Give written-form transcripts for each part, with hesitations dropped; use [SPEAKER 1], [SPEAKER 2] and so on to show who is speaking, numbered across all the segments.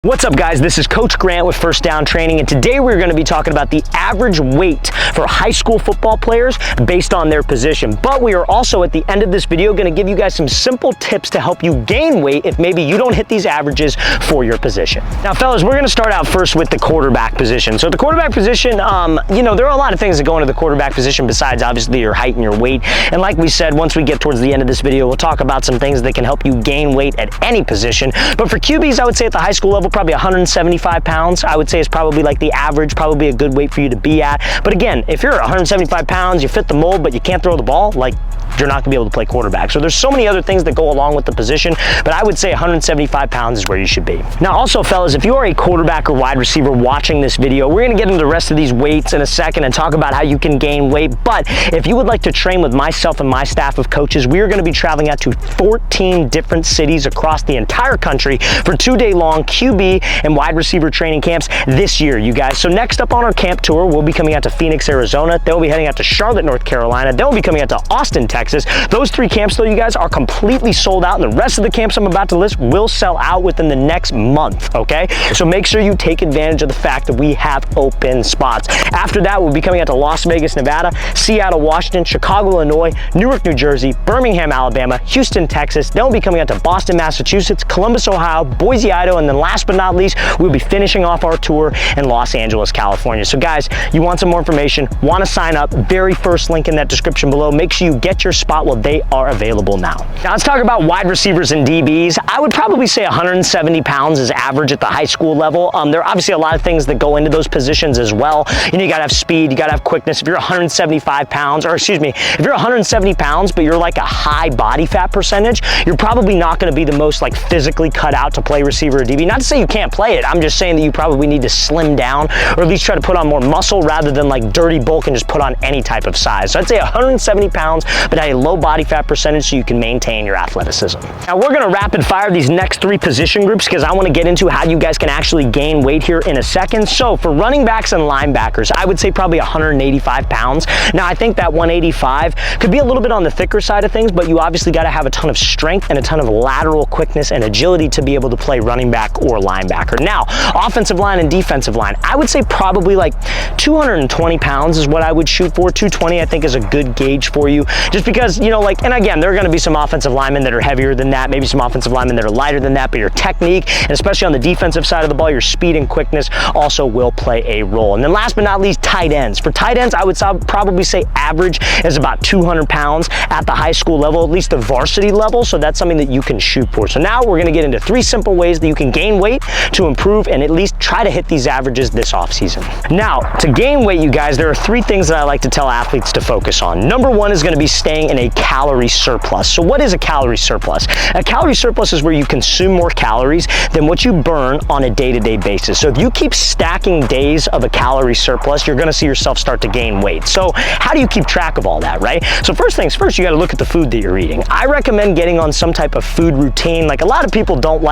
[SPEAKER 1] What's up, guys? This is Coach Grant with First Down Training, and today we're going to be talking about the average weight for high school football players based on their position. But we are also at the end of this video going to give you guys some simple tips to help you gain weight if maybe you don't hit these averages for your position. Now, fellas, we're going to start out first with the quarterback position. So the quarterback position, there are a lot of things that go into the quarterback position besides obviously your height and your weight. And like we said, once we get towards the end of this video, we'll talk about some things that can help you gain weight at any position. But for QBs, I would say at the high school level, probably 175 pounds, I would say is probably like the average, probably a good weight for you to be at. But again, if you're 175 pounds, you fit the mold, but you can't throw the ball, like, you're not gonna be able to play quarterback. So there's so many other things that go along with the position, but I would say 175 pounds is where you should be. Now also, fellas, if you are a quarterback or wide receiver watching this video, we're gonna get into the rest of these weights in a second and talk about how you can gain weight. But if you would like to train with myself and my staff of coaches, we are gonna be traveling out to 14 different cities across the entire country for 2-day long QB and wide receiver training camps this year, you guys. So next up on our camp tour, we'll be coming out to Phoenix, Arizona. Then we'll be heading out to Charlotte, North Carolina. Then we'll be coming out to Austin, Texas. Those 3 camps, though, you guys, are completely sold out, and the rest of the camps I'm about to list will sell out within the next month, okay? So make sure you take advantage of the fact that we have open spots. After that, we'll be coming out to Las Vegas, Nevada, Seattle, Washington, Chicago, Illinois, Newark, New Jersey, Birmingham, Alabama, Houston, Texas. Then we'll be coming out to Boston, Massachusetts, Columbus, Ohio, Boise, Idaho, and then last but not least, we'll be finishing off our tour in Los Angeles, California. So guys, you want some more information, want to sign up, very first link in that description below. Make sure you get your spot while they are available now. Now let's talk about wide receivers and DBs. I would probably say 170 pounds is average at the high school level. There are obviously a lot of things that go into those positions as well. You gotta have speed, you gotta have quickness. If you're 175 pounds, or excuse me, if you're 170 pounds, but you're like a high body fat percentage, you're probably not gonna be the most like physically cut out to play receiver or DB. Not to say you can't play it, I'm just saying that you probably need to slim down or at least try to put on more muscle rather than like dirty bulk and just put on any type of size. So I'd say 170 pounds, but at a low body fat percentage so you can maintain your athleticism. Now we're gonna rapid fire these next 3 position groups because I wanna get into how you guys can actually gain weight here in a second. So for running backs and linebackers, I would say probably 185 pounds. Now I think that 185 could be a little bit on the thicker side of things, but you obviously gotta have a ton of strength and a ton of lateral quickness and agility to be able to play running back or linebacker. Now, offensive line and defensive line, I would say probably like 220 pounds is what I would shoot for. 220 I think is a good gauge for you, just because, and again, there are gonna be some offensive linemen that are heavier than that, maybe some offensive linemen that are lighter than that, but your technique, and especially on the defensive side of the ball, your speed and quickness also will play a role. And then last but not least, tight ends. For tight ends, I would probably say average is about 200 pounds at the high school level, at least the varsity level, so that's something that you can shoot for. So now we're gonna get into 3 simple ways that you can gain weight to improve and at least try to hit these averages this offseason. Now, to gain weight, you guys, there are 3 things that I like to tell athletes to focus on. Number 1 is gonna be staying in a calorie surplus. So what is a calorie surplus? A calorie surplus is where you consume more calories than what you burn on a day-to-day basis. So if you keep stacking days of a calorie surplus, you're gonna see yourself start to gain weight. So how do you keep track of all that, right? So first things first, you gotta look at the food that you're eating. I recommend getting on some type of food routine. Like a lot of people don't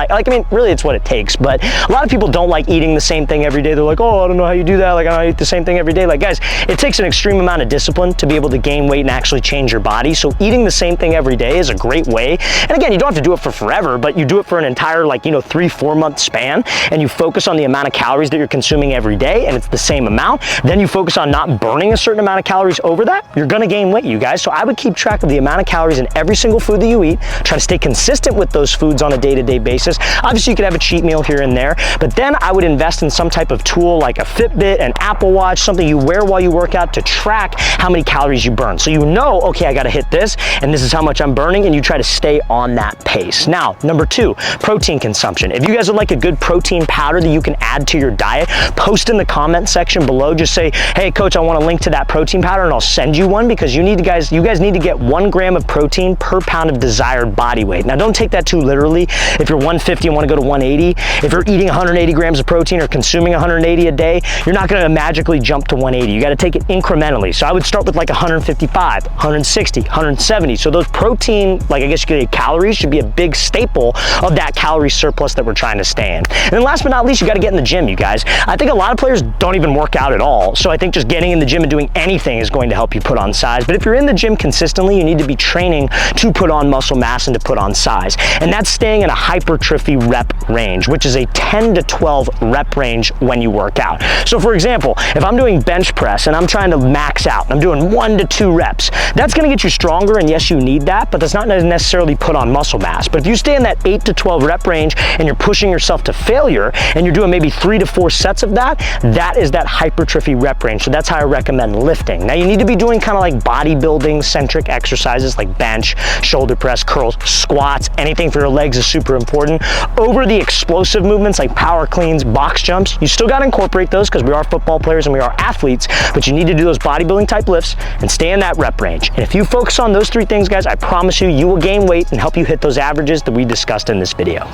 [SPEAKER 1] really it's what it takes, but a lot of people don't like eating the same thing every day. They're like, oh, I don't know how you do that. Like, I don't eat the same thing every day. Like, guys, it takes an extreme amount of discipline to be able to gain weight and actually change your body. So eating the same thing every day is a great way. And again, you don't have to do it for forever, but you do it for an entire 3-4 month span, and you focus on the amount of calories that you're consuming every day, and it's the same amount. Then you focus on not burning a certain amount of calories over that, you're gonna gain weight, you guys. So I would keep track of the amount of calories in every single food that you eat, try to stay consistent with those foods on a day-to-day basis. Obviously, you could have a cheat meal here and there, but then I would invest in some type of tool like a Fitbit, an Apple Watch, something you wear while you work out to track how many calories you burn. So okay, I gotta hit this, and this is how much I'm burning, and you try to stay on that pace. Now, number 2, protein consumption. If you guys would like a good protein powder that you can add to your diet, post in the comment section below. Just say, hey, coach, I want a link to that protein powder, and I'll send you one, because you guys need to get 1 gram of protein per pound of desired body weight. Now, don't take that too literally. If you're 150 and want to go to 180, if you're eating 180 grams of protein or consuming 180 a day, you're not going to magically jump to 180. You got to take it incrementally. So I would start with like 155, 160, 160, 170. So those protein, like I guess you could say calories, should be a big staple of that calorie surplus that we're trying to stay in. And then last but not least, you gotta get in the gym, you guys. I think a lot of players don't even work out at all. So I think just getting in the gym and doing anything is going to help you put on size. But if you're in the gym consistently, you need to be training to put on muscle mass and to put on size. And that's staying in a hypertrophy rep range, which is a 10 to 12 rep range when you work out. So for example, if I'm doing bench press and I'm trying to max out, and I'm doing 1 to 2 reps, that's gonna get you stronger, and yes, you need that, but that's not necessarily put on muscle mass. But if you stay in that 8 to 12 rep range and you're pushing yourself to failure and you're doing maybe 3 to 4 sets of that, that is that hypertrophy rep range. So that's how I recommend lifting. Now you need to be doing kind of like bodybuilding centric exercises like bench, shoulder press, curls, squats, anything for your legs is super important. Over the explosive movements like power cleans, box jumps, you still got to incorporate those because we are football players and we are athletes, but you need to do those bodybuilding type lifts and stay in that rep range. And if you focus on those 3 things, guys, I promise you, you will gain weight and help you hit those averages that we discussed in this video.